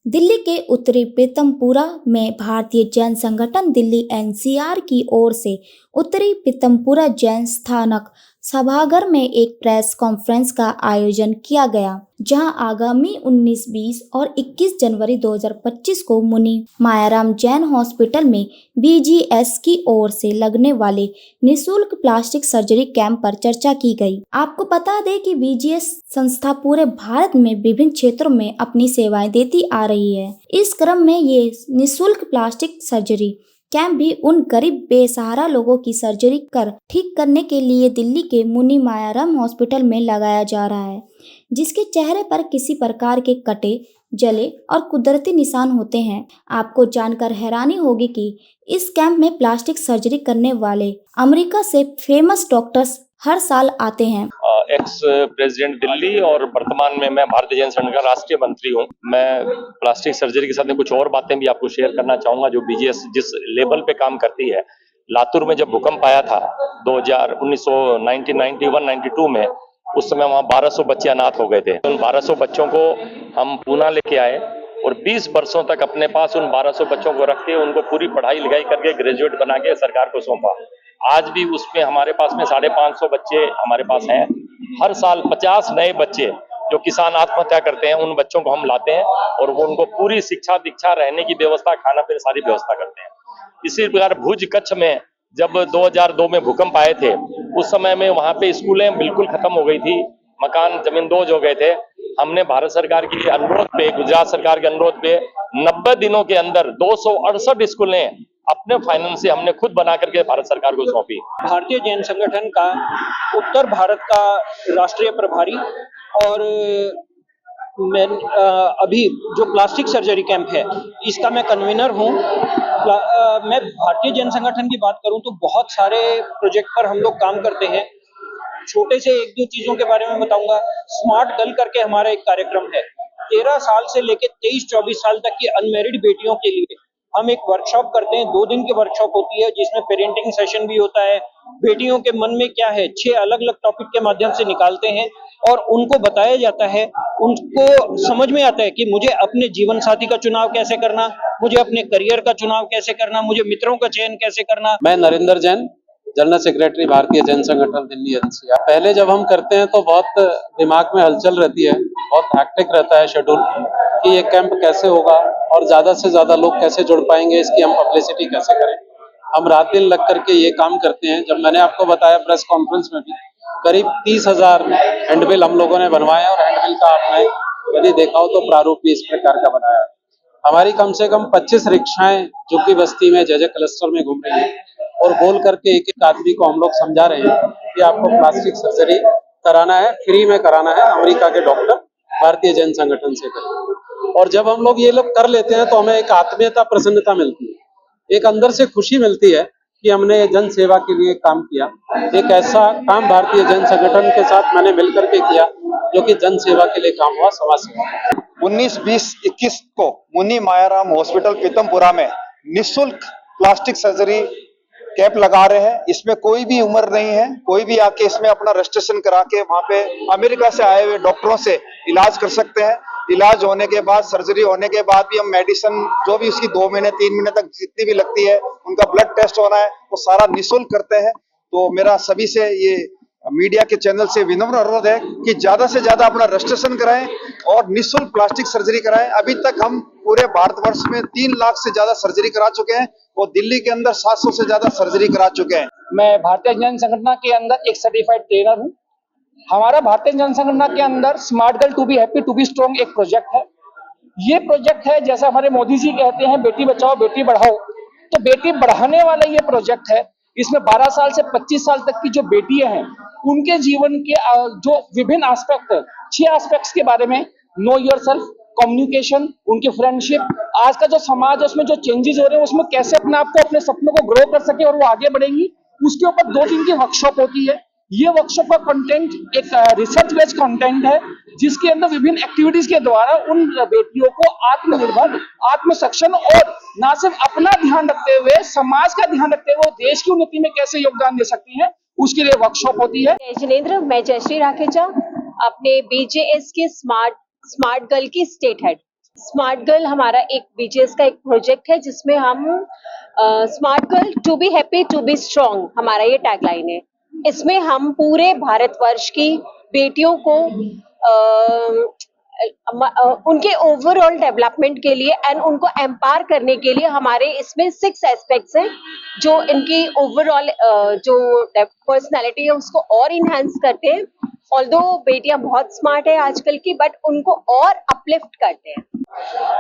दिल्ली के उत्तरी पीतमपुरा में भारतीय जैन संगठन दिल्ली एनसीआर की ओर से उत्तरी पीतमपुरा जैन स्थानक सभागार में एक प्रेस कॉन्फ्रेंस का आयोजन किया गया, जहां आगामी 19, 20 और 21 जनवरी 2025 को मुनि मायाराम जैन हॉस्पिटल में बीजीएस की ओर से लगने वाले निःशुल्क प्लास्टिक सर्जरी कैंप पर चर्चा की गई। आपको बता दें कि बीजीएस संस्था पूरे भारत में विभिन्न क्षेत्रों में अपनी सेवाएं देती आ रही है। इस क्रम में ये निःशुल्क प्लास्टिक सर्जरी कैंप भी उन गरीब बेसहारा लोगों की सर्जरी कर ठीक करने के लिए दिल्ली के मुनि मायाराम हॉस्पिटल में लगाया जा रहा है, जिसके चेहरे पर किसी प्रकार के कटे, जले और कुदरती निशान होते हैं। आपको जानकर हैरानी होगी कि इस कैंप में प्लास्टिक सर्जरी करने वाले अमेरिका से फेमस डॉक्टर्स हर साल आते हैं। एक्स प्रेसिडेंट दिल्ली और वर्तमान में मैं भारतीय जैन संघ का राष्ट्रीय मंत्री हूं। मैं प्लास्टिक सर्जरी के साथ में कुछ और बातें भी आपको शेयर करना चाहूंगा जो बीजीएस जिस लेवल पे काम करती है। लातूर में जब भूकंप आया था 1991-92 में, उस समय वहां 1200 बच्चे अनाथ हो गए थे। उन 1200 बच्चों को हम पूना लेके आए और 20 वर्षों तक अपने पास उन 1200 बच्चों को रख के उनको पूरी पढ़ाई लिखाई करके ग्रेजुएट बना के सरकार को सौंपा। आज भी उसमें हमारे पास में 550 बच्चे हमारे पास हैं। हर साल 50 नए बच्चे जो किसान आत्महत्या करते हैं, उन बच्चों को हम लाते हैं और वो उनको पूरी शिक्षा दीक्षा, रहने की व्यवस्था, खाना पीना सारी व्यवस्था करते हैं। इसी प्रकार भुज कच्छ में जब 2002 में भूकंप आए थे, उस समय में वहां पे स्कूलें बिल्कुल खत्म हो गई थी, मकान जमींदोज हो गए थे। हमने भारत सरकार के अनुरोध पे, गुजरात सरकार के अनुरोध पे 90 दिनों के अंदर 268 स्कूलें अपने फाइनेंस से हमने खुद बना करके भारत सरकार को सौंपी। भारतीय जैन संगठन का उत्तर भारत का राष्ट्रीय प्रभारी और मैं अभी जो प्लास्टिक सर्जरी कैंप है इसका मैं कन्वीनर हूँ। मैं भारतीय जैन संगठन की बात करूँ तो बहुत सारे प्रोजेक्ट पर हम लोग काम करते हैं। छोटे से एक दो चीजों के बारे में बताऊंगा। स्मार्ट गर्ल करके हमारा एक कार्यक्रम है। 13 साल से लेकर 23-24 साल तक की अनमैरिड बेटियों के लिए हम एक वर्कशॉप करते हैं। 2 दिन की वर्कशॉप होती है जिसमें पेरेंटिंग सेशन भी होता है। बेटियों के मन में क्या है 6 अलग अलग टॉपिक के माध्यम से निकालते हैं और उनको बताया जाता है। उनको समझ में आता है कि मुझे अपने जीवन साथी का चुनाव कैसे करना, मुझे अपने करियर का चुनाव कैसे करना, मुझे मित्रों का चयन कैसे करना। मैं नरेंद्र जैन, जनरल सेक्रेटरी भारतीय जैन संगठन दिल्ली एनसीआर। पहले जब हम करते हैं तो बहुत दिमाग में हलचल रहती है, बहुत हैक्टिक रहता है शेड्यूल कि ये कैंप कैसे होगा और ज्यादा से ज्यादा लोग कैसे जुड़ पाएंगे, इसकी हम पब्लिसिटी कैसे करें। हम रात दिन लग करके ये काम करते हैं। जब मैंने आपको बताया प्रेस कॉन्फ्रेंस में भी करीब 30,000 हैंडबिल हम लोगों ने बनवाए और हैंडबिल का आपने यदि देखा हो तो प्रारूप भी इस प्रकार का बनाया है। हमारी कम से कम 25 रिक्शाएं झुग्गी बस्ती में जय क्लस्टर में घूम रही है और बोल करके एक एक आदमी को हम लोग समझा रहे हैं कि आपको प्लास्टिक सर्जरी कराना है, फ्री में कराना है, अमेरिका के डॉक्टर भारतीय जैन संगठन से करें। और जब हम लोग ये लोग कर लेते हैं तो हमें एक आत्मीयता, प्रसन्नता मिलती है, एक अंदर से खुशी मिलती है कि हमने जन सेवा के लिए काम किया। एक ऐसा काम भारतीय जैन संगठन के साथ मैंने मिलकर के किया जो कि जन सेवा के लिए काम हुआ, समाज सेवा। 19, 20, 21 को मुनि मायाराम हॉस्पिटल पीतमपुरा में निःशुल्क प्लास्टिक सर्जरी कैंप लगा रहे हैं। इसमें कोई भी उम्र नहीं है, कोई भी आके इसमें अपना रजिस्ट्रेशन करा के वहाँ पे अमेरिका से आए हुए डॉक्टरों से इलाज कर सकते हैं। इलाज होने के बाद, सर्जरी होने के बाद भी हम मेडिसिन जो भी उसकी 2 महीने 3 महीने तक जितनी भी लगती है, उनका ब्लड टेस्ट होना है, वो सारा निःशुल्क करते हैं। तो मेरा सभी से ये मीडिया के चैनल से विनम्र अनुरोध है कि ज्यादा से ज्यादा अपना रजिस्ट्रेशन कराएं और निःशुल्क प्लास्टिक सर्जरी कराएं। अभी तक हम पूरे भारतवर्ष में 3 लाख से ज्यादा सर्जरी करा चुके हैं और दिल्ली के अंदर 700 से ज्यादा सर्जरी करा चुके हैं। मैं भारतीय जैन संगठन के अंदर एक सर्टिफाइड ट्रेनर हूं। हमारा भारतीय जैन संगठन के अंदर smart girl to be happy to be strong एक प्रोजेक्ट है। ये प्रोजेक्ट है, जैसा हमारे मोदी जी कहते हैं बेटी बचाओ बेटी बढ़ाओ, तो बेटी बढ़ाने वाला ये प्रोजेक्ट है। इसमें 12 साल से 25 साल तक की जो बेटियां हैं उनके जीवन के जो विभिन्न एस्पेक्ट है, 6 एस्पेक्ट्स के बारे में, नो योरसेल्फ, कम्युनिकेशन, उनकी फ्रेंडशिप, आज का जो समाज है उसमें जो चेंजेस हो रहे हैं उसमें कैसे अपने आप को, अपने सपनों को ग्रो कर सके और वो आगे बढ़ेंगी, उसके ऊपर 2 दिन की वर्कशॉप होती है। ये वर्कशॉप का कंटेंट एक रिसर्च बेस्ड कंटेंट है जिसके अंदर विभिन्न एक्टिविटीज के द्वारा उन बेटियों को आत्मनिर्भर, आत्मसक्षम और ना सिर्फ अपना ध्यान रखते हुए समाज का ध्यान रखते हुए देश की उन्नति में कैसे योगदान दे सकती हैं, उसके लिए वर्कशॉप होती है। जिनेंद्र, मैं जयश्री राखेचा, अपने बीजेएस के स्मार्ट गर्ल की स्टेट हेड। स्मार्ट गर्ल हमारा एक बीजेएस का एक प्रोजेक्ट है जिसमें हम smart girl to be happy to be strong हमारा ये टैगलाइन है। इसमें हम पूरे भारतवर्ष की बेटियों को उनके ओवरऑल डेवलपमेंट के लिए एंड उनको एम्पावर करने के लिए हमारे इसमें 6 एस्पेक्ट्स हैं जो इनकी ओवरऑल जो पर्सनालिटी है उसको और इनहेंस करते हैं। ऑल्दो बेटियां बहुत स्मार्ट है आजकल की, बट उनको और अपलिफ्ट करते हैं।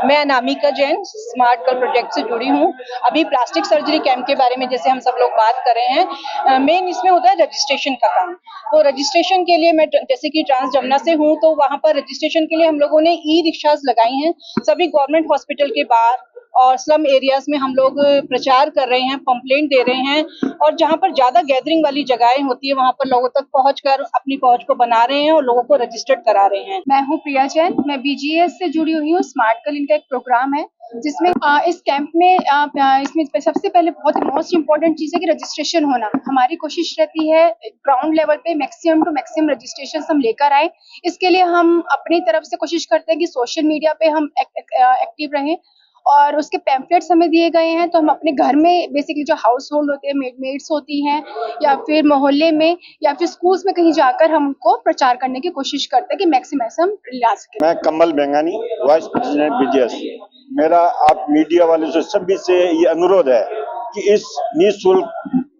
मैं Anamika Jain smart girl project से जुड़ी हूँ। अभी प्लास्टिक सर्जरी कैंप के बारे में जैसे हम सब लोग बात कर रहे हैं, मेन इसमें होता है रजिस्ट्रेशन का काम। तो रजिस्ट्रेशन के लिए मैं जैसे कि ट्रांस जमुना से हूँ, तो वहाँ पर रजिस्ट्रेशन के लिए हम लोगों ने ई रिक्शाज लगाई हैं सभी गवर्नमेंट हॉस्पिटल के बाहर, और स्लम एरियाज में हम लोग प्रचार कर रहे हैं, कंप्लेंट दे रहे हैं, और जहाँ पर ज्यादा गैदरिंग वाली जगहें होती है वहाँ पर लोगों तक पहुंचकर अपनी पहुंच को बना रहे हैं और लोगों को रजिस्टर्ड करा रहे हैं। मैं हूँ प्रिया जैन, मैं बीजीएस से जुड़ी हुई हूँ। स्मार्ट गर्ल इनका एक प्रोग्राम है जिसमें इस कैंप में इसमें सबसे पहले बहुत मोस्ट इम्पोर्टेंट चीज़ है कि रजिस्ट्रेशन होना। हमारी कोशिश रहती है ग्राउंड लेवल पे मैक्सिमम टू मैक्सिमम रजिस्ट्रेशन हम लेकर आए। इसके लिए हम अपनी तरफ से कोशिश करते हैं कि सोशल मीडिया पे हम एक्टिव रहें, और उसके पैम्पलेट्स हमें दिए गए हैं, तो हम अपने घर में बेसिकली जो हाउस होल्ड होते हैं, मेड्स होती हैं, या फिर मोहल्ले में या फिर स्कूल्स में कहीं जाकर हम उनको प्रचार करने की कोशिश करते हैं कि मैक्सिमम हम ला सकें। मैं कमल बेंगानी, वाइस प्रेसिडेंट बीजेएस। मेरा आप मीडिया वाले से सभी से ये अनुरोध है कि इस निःशुल्क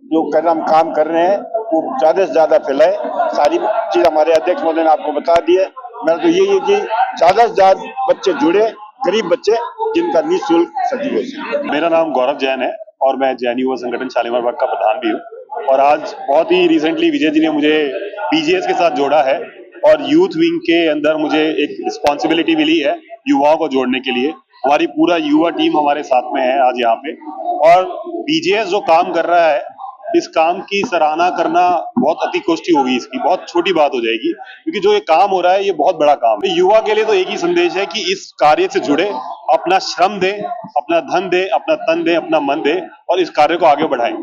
जो हम काम कर रहे हैं वो ज्यादा से ज्यादा फैलाए। सारी चीज हमारे अध्यक्ष महोदय ने आपको बता दी है। मेरा तो यही है कि ज्यादा से ज्यादा बच्चे जुड़े, गरीब बच्चे जिनका निःशुल्क सर्जरी हो सके। मेरा नाम गौरव जैन है और मैं जैन युवा संगठन शालीमार बाग का प्रधान भी हूँ। और आज बहुत ही रिसेंटली विजय जी ने मुझे बीजीएस के साथ जोड़ा है और यूथ विंग के अंदर मुझे एक रिस्पॉन्सिबिलिटी मिली है युवाओं को जोड़ने के लिए। हमारी पूरा युवा टीम हमारे साथ में है आज यहाँ पे, और बीजीएस जो काम कर रहा है इस काम की सराहना करना बहुत अति कोष्ठी होगी, इसकी बहुत छोटी बात हो जाएगी, क्योंकि जो ये काम हो रहा है ये बहुत बड़ा काम है। युवा के लिए तो एक ही संदेश है कि इस कार्य से जुड़े, अपना श्रम दें, अपना धन दें, अपना तन दें, अपना मन दें और इस कार्य को आगे बढ़ाएं।